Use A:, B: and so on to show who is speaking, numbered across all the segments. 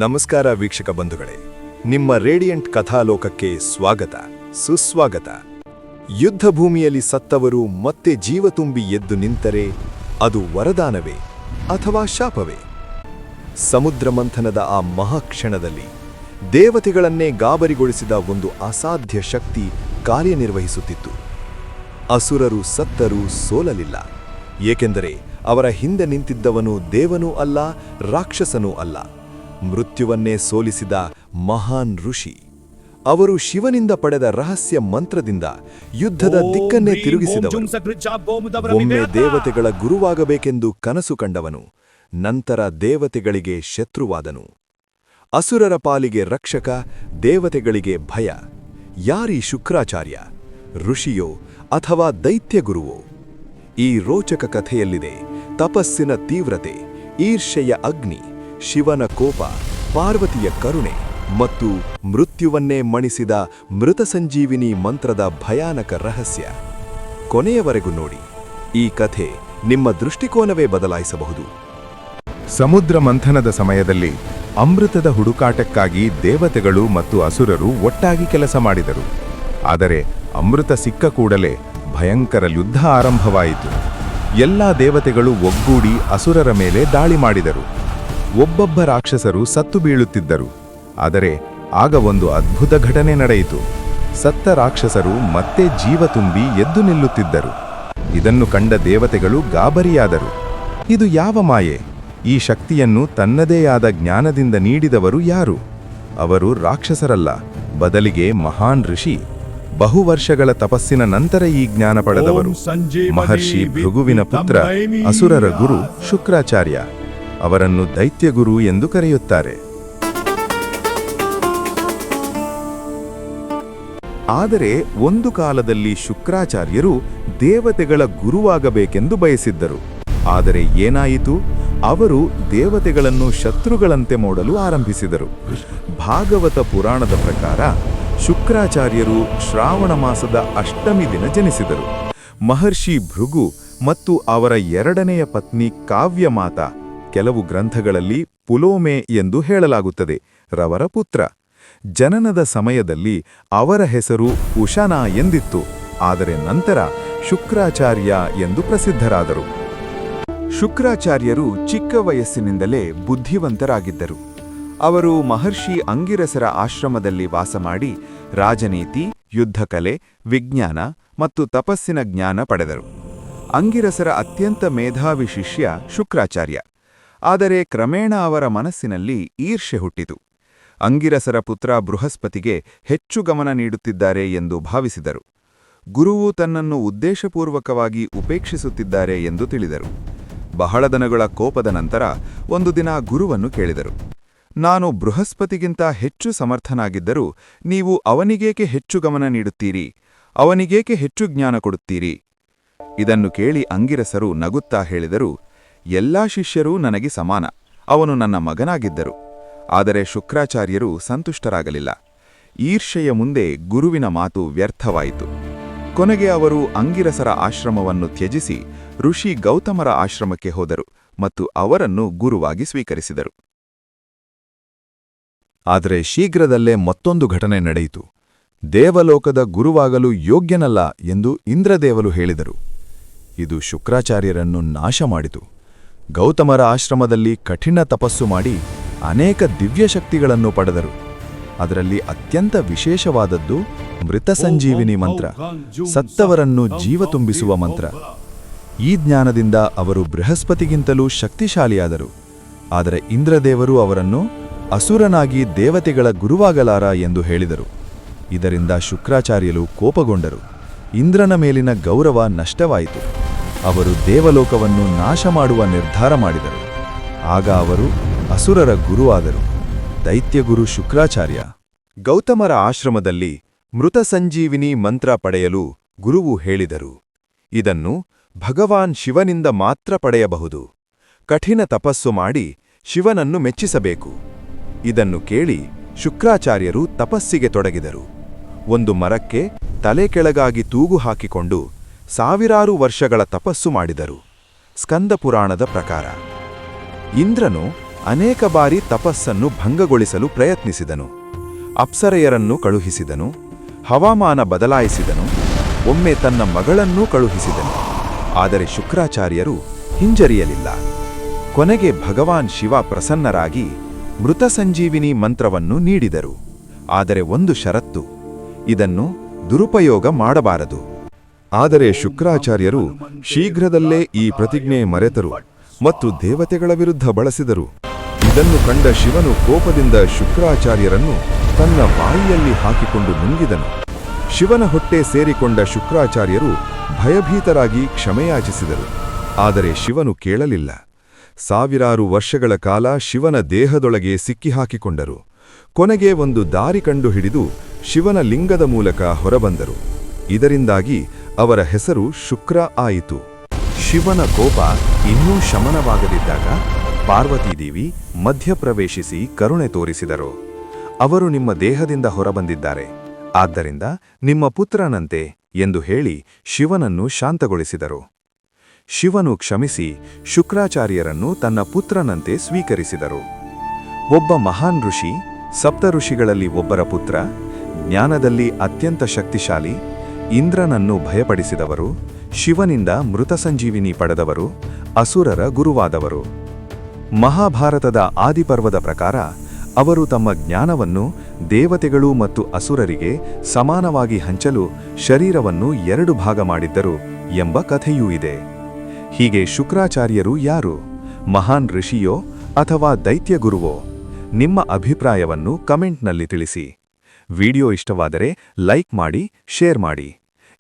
A: ನಮಸ್ಕಾರ ವೀಕ್ಷಕ ಬಂಧುಗಳೇ, ನಿಮ್ಮ ರೇಡಿಯಂಟ್ ಕಥಾಲೋಕಕ್ಕೆ ಸ್ವಾಗತ, ಸುಸ್ವಾಗತ. ಯುದ್ಧ ಭೂಮಿಯಲ್ಲಿ ಸತ್ತವರು ಮತ್ತೆ ಜೀವ ತುಂಬಿ ಎದ್ದು ನಿಂತರೆ ಅದು ವರದಾನವೇ ಅಥವಾ ಶಾಪವೇ? ಸಮುದ್ರ ಮಂಥನದ ಆ ಮಹಾಕ್ಷಣದಲ್ಲಿ ದೇವತೆಗಳನ್ನೇ ಗಾಬರಿಗೊಳಿಸಿದ ಒಂದು ಅಸಾಧ್ಯ ಶಕ್ತಿ ಕಾರ್ಯನಿರ್ವಹಿಸುತ್ತಿತ್ತು. ಅಸುರರು ಸತ್ತರೂ ಸೋಲಲಿಲ್ಲ, ಏಕೆಂದರೆ ಅವರ ಹಿಂದೆ ನಿಂತಿದ್ದವನು ದೇವನೂ ಅಲ್ಲ, ರಾಕ್ಷಸನೂ ಅಲ್ಲ, ಮೃತ್ಯುವನ್ನೇ ಸೋಲಿಸಿದ ಮಹಾನ್ ಋಷಿ. ಅವರು ಶಿವನಿಂದ ಪಡೆದ ರಹಸ್ಯ ಮಂತ್ರದಿಂದ ಯುದ್ಧದ ದಿಕ್ಕನ್ನೇ ತಿರುಗಿಸಿದವನು. ಒಮ್ಮೆ ದೇವತೆಗಳ ಗುರುವಾಗಬೇಕೆಂದು ಕನಸು ಕಂಡವನು, ನಂತರ ದೇವತೆಗಳಿಗೆ ಶತ್ರುವಾದನು. ಅಸುರರ ಪಾಲಿಗೆ ರಕ್ಷಕ, ದೇವತೆಗಳಿಗೆ ಭಯ. ಯಾರೀ ಶುಕ್ರಾಚಾರ್ಯ? ಋಷಿಯೋ ಅಥವಾ ದೈತ್ಯಗುರುವೋ? ಈ ರೋಚಕ ಕಥೆಯಲ್ಲಿದೆ ತಪಸ್ಸಿನ ತೀವ್ರತೆ, ಈರ್ಷೆಯ ಅಗ್ನಿ, ಶಿವನ ಕೋಪ, ಪಾರ್ವತಿಯ ಕರುಣೆ ಮತ್ತು ಮೃತ್ಯುವನ್ನೇ ಮಣಿಸಿದ ಮೃತ ಸಂಜೀವಿನಿ ಮಂತ್ರದ ಭಯಾನಕ ರಹಸ್ಯ. ಕೊನೆಯವರೆಗೂ ನೋಡಿ, ಈ ಕಥೆ ನಿಮ್ಮ ದೃಷ್ಟಿಕೋನವೇ ಬದಲಾಯಿಸಬಹುದು.
B: ಸಮುದ್ರ ಮಂಥನದ ಸಮಯದಲ್ಲಿ ಅಮೃತದ ಹುಡುಕಾಟಕ್ಕಾಗಿ ದೇವತೆಗಳು ಮತ್ತು ಅಸುರರು ಒಟ್ಟಾಗಿ ಕೆಲಸ ಮಾಡಿದರು. ಆದರೆ ಅಮೃತ ಸಿಕ್ಕ ಕೂಡಲೇ ಭಯಂಕರ ಯುದ್ಧ ಆರಂಭವಾಯಿತು. ಎಲ್ಲಾ ದೇವತೆಗಳು ಒಗ್ಗೂಡಿ ಅಸುರರ ಮೇಲೆ ದಾಳಿ ಮಾಡಿದರು. ಒಬ್ಬೊಬ್ಬ ರಾಕ್ಷಸರು ಸತ್ತು ಬೀಳುತ್ತಿದ್ದರು. ಆದರೆ ಆಗ ಒಂದು ಅದ್ಭುತ ಘಟನೆ ನಡೆಯಿತು. ಸತ್ತ ರಾಕ್ಷಸರು ಮತ್ತೆ ಜೀವ ತುಂಬಿ ಎದ್ದು ನಿಲ್ಲುತ್ತಿದ್ದರು. ಇದನ್ನು ಕಂಡ ದೇವತೆಗಳು ಗಾಬರಿಯಾದರು. ಇದು ಯಾವ ಮಾಯೆ? ಈ ಶಕ್ತಿಯನ್ನು ತನ್ನದೇ ಆದ ಜ್ಞಾನದಿಂದ ನೀಡಿದವರು ಯಾರು? ಅವರು ರಾಕ್ಷಸರಲ್ಲ, ಬದಲಿಗೆ ಮಹಾನ್ ಋಷಿ. ಬಹುವರ್ಷಗಳ ತಪಸ್ಸಿನ ನಂತರ ಈ ಜ್ಞಾನ ಪಡೆದವರು. ಮಹರ್ಷಿ ಭೃಗುವಿನ ಪುತ್ರ, ಅಸುರರ ಗುರು ಶುಕ್ರಾಚಾರ್ಯ. ಅವರನ್ನು ದೈತ್ಯಗುರು ಎಂದು ಕರೆಯುತ್ತಾರೆ. ಆದರೆ ಒಂದು ಕಾಲದಲ್ಲಿ ಶುಕ್ರಾಚಾರ್ಯರು ದೇವತೆಗಳ ಗುರುವಾಗಬೇಕೆಂದು ಬಯಸಿದ್ದರು. ಆದರೆ ಏನಾಯಿತು? ಅವರು ದೇವತೆಗಳನ್ನು ಶತ್ರುಗಳಂತೆ ನೋಡಲು ಆರಂಭಿಸಿದರು. ಭಾಗವತ ಪುರಾಣದ ಪ್ರಕಾರ ಶುಕ್ರಾಚಾರ್ಯರು ಶ್ರಾವಣ ಮಾಸದ ಅಷ್ಟಮಿ ದಿನ ಜನಿಸಿದರು. ಮಹರ್ಷಿ ಭೃಗು ಮತ್ತು ಅವರ ಎರಡನೆಯ ಪತ್ನಿ ಕಾವ್ಯಮಾತಾ, ಕೆಲವು ಗ್ರಂಥಗಳಲ್ಲಿ ಪುಲೋಮೆ ಎಂದು ಹೇಳಲಾಗುತ್ತದೆ, ರವರ ಪುತ್ರ. ಜನನದ ಸಮಯದಲ್ಲಿ ಅವರ ಹೆಸರು ಉಶನಾ ಎಂದಿತ್ತು. ಆದರೆ ನಂತರ ಶುಕ್ರಾಚಾರ್ಯ ಎಂದು ಪ್ರಸಿದ್ಧರಾದರು. ಶುಕ್ರಾಚಾರ್ಯರು ಚಿಕ್ಕ ವಯಸ್ಸಿನಿಂದಲೇ ಬುದ್ಧಿವಂತರಾಗಿದ್ದರು. ಅವರು ಮಹರ್ಷಿ ಅಂಗಿರಸರ ಆಶ್ರಮದಲ್ಲಿ ವಾಸ ಮಾಡಿ ರಾಜನೀತಿ, ಯುದ್ಧಕಲೆ, ವಿಜ್ಞಾನ ಮತ್ತು ತಪಸ್ಸಿನ ಜ್ಞಾನ ಪಡೆದರು. ಅಂಗಿರಸರ ಅತ್ಯಂತ ಮೇಧಾವಿ ಶಿಷ್ಯ ಶುಕ್ರಾಚಾರ್ಯ. ಆದರೆ ಕ್ರಮೇಣ ಅವರ ಮನಸ್ಸಿನಲ್ಲಿ ಈರ್ಷೆ ಹುಟ್ಟಿತು. ಅಂಗಿರಸರ ಪುತ್ರ ಬೃಹಸ್ಪತಿಗೆ ಹೆಚ್ಚು ಗಮನ ನೀಡುತ್ತಿದ್ದಾರೆ ಎಂದು ಭಾವಿಸಿದರು. ಗುರುವು ತನ್ನನ್ನು ಉದ್ದೇಶಪೂರ್ವಕವಾಗಿ ಉಪೇಕ್ಷಿಸುತ್ತಿದ್ದಾರೆ ಎಂದು ತಿಳಿದರು. ಬಹಳ ದಿನಗಳ ಕೋಪದ ನಂತರ ಒಂದು ದಿನ ಗುರುವನ್ನು ಕೇಳಿದರು, ನಾನು ಬೃಹಸ್ಪತಿಗಿಂತ ಹೆಚ್ಚು ಸಮರ್ಥನಾಗಿದ್ದರೂ ನೀವು ಅವನಿಗೇಕೆ ಹೆಚ್ಚು ಗಮನ ನೀಡುತ್ತೀರಿ? ಅವನಿಗೇಕೆ ಹೆಚ್ಚು ಜ್ಞಾನ ಕೊಡುತ್ತೀರಿ? ಇದನ್ನು ಕೇಳಿ ಅಂಗಿರಸರು ನಗುತ್ತಾ ಹೇಳಿದರು, ಎಲ್ಲಾ ಶಿಷ್ಯರೂ ನನಗೆ ಸಮಾನ, ಅವನು ನನ್ನ ಮಗನಾಗಿದ್ದರು. ಆದರೆ ಶುಕ್ರಾಚಾರ್ಯರು ಸಂತುಷ್ಟರಾಗಲಿಲ್ಲ. ಈರ್ಷೆಯ ಮುಂದೆ ಗುರುವಿನ ಮಾತು ವ್ಯರ್ಥವಾಯಿತು. ಕೊನೆಗೆ ಅವರು ಅಂಗಿರಸರ ಆಶ್ರಮವನ್ನು ತ್ಯಜಿಸಿ ಋಷಿ ಗೌತಮರ ಆಶ್ರಮಕ್ಕೆ ಹೋದರು ಮತ್ತು ಅವರನ್ನು ಗುರುವಾಗಿ ಸ್ವೀಕರಿಸಿದರು.
A: ಆದರೆ ಶೀಘ್ರದಲ್ಲೇ ಮತ್ತೊಂದು ಘಟನೆ ನಡೆಯಿತು. ದೇವಲೋಕದ ಗುರುವಾಗಲು ಯೋಗ್ಯನಲ್ಲ ಎಂದು ಇಂದ್ರದೇವರು ಹೇಳಿದರು. ಇದು ಶುಕ್ರಾಚಾರ್ಯರನ್ನು ನಾಶ ಮಾಡಿತು. ಗೌತಮರ ಆಶ್ರಮದಲ್ಲಿ ಕಠಿಣ ತಪಸ್ಸು ಮಾಡಿ ಅನೇಕ ದಿವ್ಯಶಕ್ತಿಗಳನ್ನು ಪಡೆದರು. ಅದರಲ್ಲಿ ಅತ್ಯಂತ ವಿಶೇಷವಾದದ್ದು ಮೃತ ಸಂಜೀವಿನಿ ಮಂತ್ರ, ಸತ್ತವರನ್ನು ಜೀವ ತುಂಬಿಸುವ ಮಂತ್ರ. ಈ ಜ್ಞಾನದಿಂದ ಅವರು ಬೃಹಸ್ಪತಿಗಿಂತಲೂ ಶಕ್ತಿಶಾಲಿಯಾದರು. ಆದರೆ ಇಂದ್ರದೇವರು ಅವರನ್ನು ಅಸುರನಾಗಿ ದೇವತೆಗಳ ಗುರುವಾಗಲಾರ ಎಂದು ಹೇಳಿದರು. ಇದರಿಂದ ಶುಕ್ರಾಚಾರ್ಯರು ಕೋಪಗೊಂಡರು. ಇಂದ್ರನ ಮೇಲಿನ ಗೌರವ ನಷ್ಟವಾಯಿತು. ಅವರು ದೇವಲೋಕವನ್ನು ನಾಶ ಮಾಡುವ ನಿರ್ಧಾರ ಮಾಡಿದರು. ಆಗ ಅವರು ಅಸುರರ ಗುರುವಾದರು, ದೈತ್ಯಗುರು ಶುಕ್ರಾಚಾರ್ಯ. ಗೌತಮರ ಆಶ್ರಮದಲ್ಲಿ ಮೃತ ಸಂಜೀವಿನಿ ಮಂತ್ರ ಪಡೆಯಲು ಗುರುವು ಹೇಳಿದರು, ಇದನ್ನು ಭಗವಾನ್ ಶಿವನಿಂದ ಮಾತ್ರ ಪಡೆಯಬಹುದು. ಕಠಿಣ ತಪಸ್ಸು ಮಾಡಿ ಶಿವನನ್ನು ಮೆಚ್ಚಿಸಬೇಕು. ಇದನ್ನು ಕೇಳಿ ಶುಕ್ರಾಚಾರ್ಯರು ತಪಸ್ಸಿಗೆ ತೊಡಗಿದರು. ಒಂದು ಮರಕ್ಕೆ ತಲೆ ಕೆಳಗಾಗಿ ತೂಗು ಹಾಕಿಕೊಂಡು ಸಾವಿರಾರು ವರ್ಷಗಳ ತಪಸ್ಸು ಮಾಡಿದರು. ಸ್ಕಂದ ಪುರಾಣದ ಪ್ರಕಾರ ಇಂದ್ರನು ಅನೇಕ ಬಾರಿ ತಪಸ್ಸನ್ನು ಭಂಗಗೊಳಿಸಲು ಪ್ರಯತ್ನಿಸಿದನು. ಅಪ್ಸರೆಯರನ್ನು ಕಳುಹಿಸಿದನು, ಹವಾಮಾನ ಬದಲಾಯಿಸಿದನು, ಒಮ್ಮೆ ತನ್ನ ಮಗಳನ್ನೂ ಕಳುಹಿಸಿದನು. ಆದರೆ ಶುಕ್ರಾಚಾರ್ಯರು ಹಿಂಜರಿಯಲಿಲ್ಲ. ಕೊನೆಗೆ ಭಗವಾನ್ ಶಿವ ಪ್ರಸನ್ನರಾಗಿ ಮೃತ ಸಂಜೀವಿನಿ ಮಂತ್ರವನ್ನು ನೀಡಿದರು. ಆದರೆ ಒಂದು ಷರತ್ತು, ಇದನ್ನು ದುರುಪಯೋಗ ಮಾಡಬಾರದು. ಆದರೆ ಶುಕ್ರಾಚಾರ್ಯರು ಶೀಘ್ರದಲ್ಲೇ ಈ ಪ್ರತಿಜ್ಞೆ ಮರೆತರು ಮತ್ತು ದೇವತೆಗಳ ವಿರುದ್ಧ ಬಳಸಿದರು. ಇದನ್ನು ಕಂಡ ಶಿವನು ಕೋಪದಿಂದ ಶುಕ್ರಾಚಾರ್ಯರನ್ನು ತನ್ನ ಬಾಯಿಯಲ್ಲಿ ಹಾಕಿಕೊಂಡು ನುಂಗಿದನು. ಶಿವನ ಹೊಟ್ಟೆ ಸೇರಿಕೊಂಡ ಶುಕ್ರಾಚಾರ್ಯರು ಭಯಭೀತರಾಗಿ ಕ್ಷಮೆಯಾಚಿಸಿದರು. ಆದರೆ ಶಿವನು ಕೇಳಲಿಲ್ಲ. ಸಾವಿರಾರು ವರ್ಷಗಳ ಕಾಲ ಶಿವನ ದೇಹದೊಳಗೆ ಸಿಕ್ಕಿಹಾಕಿಕೊಂಡರು. ಕೊನೆಗೆ ಒಂದು ದಾರಿ ಕಂಡುಹಿಡಿದು ಶಿವನ ಲಿಂಗದ ಮೂಲಕ ಹೊರಬಂದರು. ಇದರಿಂದಾಗಿ ಅವರ ಹೆಸರು ಶುಕ್ರ ಆಯಿತು. ಶಿವನ ಕೋಪ ಇನ್ನೂ ಶಮನವಾಗದಿದ್ದಾಗ ಪಾರ್ವತೀದೇವಿ ಮಧ್ಯಪ್ರವೇಶಿಸಿ ಕರುಣೆ ತೋರಿಸಿದರು. ಅವರು ನಿಮ್ಮ ದೇಹದಿಂದ ಹೊರಬಂದಿದ್ದಾರೆ, ಆದ್ದರಿಂದ ನಿಮ್ಮ ಪುತ್ರನಂತೆ ಎಂದು ಹೇಳಿ ಶಿವನನ್ನು ಶಾಂತಗೊಳಿಸಿದರು. ಶಿವನು ಕ್ಷಮಿಸಿ ಶುಕ್ರಾಚಾರ್ಯರನ್ನು ತನ್ನ ಪುತ್ರನಂತೆ ಸ್ವೀಕರಿಸಿದರು. ಒಬ್ಬ ಮಹಾನ್ ಋಷಿ, ಸಪ್ತ ಋಷಿಗಳಲ್ಲಿ ಒಬ್ಬರ ಪುತ್ರ, ಜ್ಞಾನದಲ್ಲಿ ಅತ್ಯಂತ ಶಕ್ತಿಶಾಲಿ, ಇಂದ್ರನನ್ನು ಭಯಪಡಿಸಿದವರು, ಶಿವನಿಂದ ಮೃತ ಸಂಜೀವಿನಿ ಪಡೆದವರು, ಅಸುರರ ಗುರುವಾದವರು. ಮಹಾಭಾರತದ ಆದಿಪರ್ವದ ಪ್ರಕಾರ ಅವರು ತಮ್ಮ ಜ್ಞಾನವನ್ನು ದೇವತೆಗಳು ಮತ್ತು ಅಸುರರಿಗೆ ಸಮಾನವಾಗಿ ಹಂಚಲು ಶರೀರವನ್ನು 2 ಭಾಗ ಮಾಡಿದ್ದರು ಎಂಬ ಕಥೆಯೂ ಇದೆ. ಹೀಗೆ ಶುಕ್ರಾಚಾರ್ಯರು ಯಾರು? ಮಹಾನ್ ಋಷಿಯೋ ಅಥವಾ ದೈತ್ಯ ಗುರುವೋ? ನಿಮ್ಮ ಅಭಿಪ್ರಾಯವನ್ನು ಕಮೆಂಟ್ನಲ್ಲಿ ತಿಳಿಸಿ. ವಿಡಿಯೋ ಇಷ್ಟವಾದರೆ ಲೈಕ್ ಮಾಡಿ, ಶೇರ್ ಮಾಡಿ.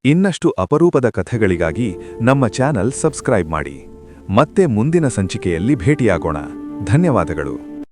A: ಇನ್ನಷ್ಟು ಅಪರೂಪದ ಕಥೆಗಳಿಗಾಗಿ ನಮ್ಮ ಚಾನಲ್ ಸಬ್ಸ್ಕ್ರೈಬ್ ಮಾಡಿ. ಮತ್ತೆ ಮುಂದಿನ ಸಂಚಿಕೆಯಲ್ಲಿ ಭೇಟಿಯಾಗೋಣ. ಧನ್ಯವಾದಗಳು.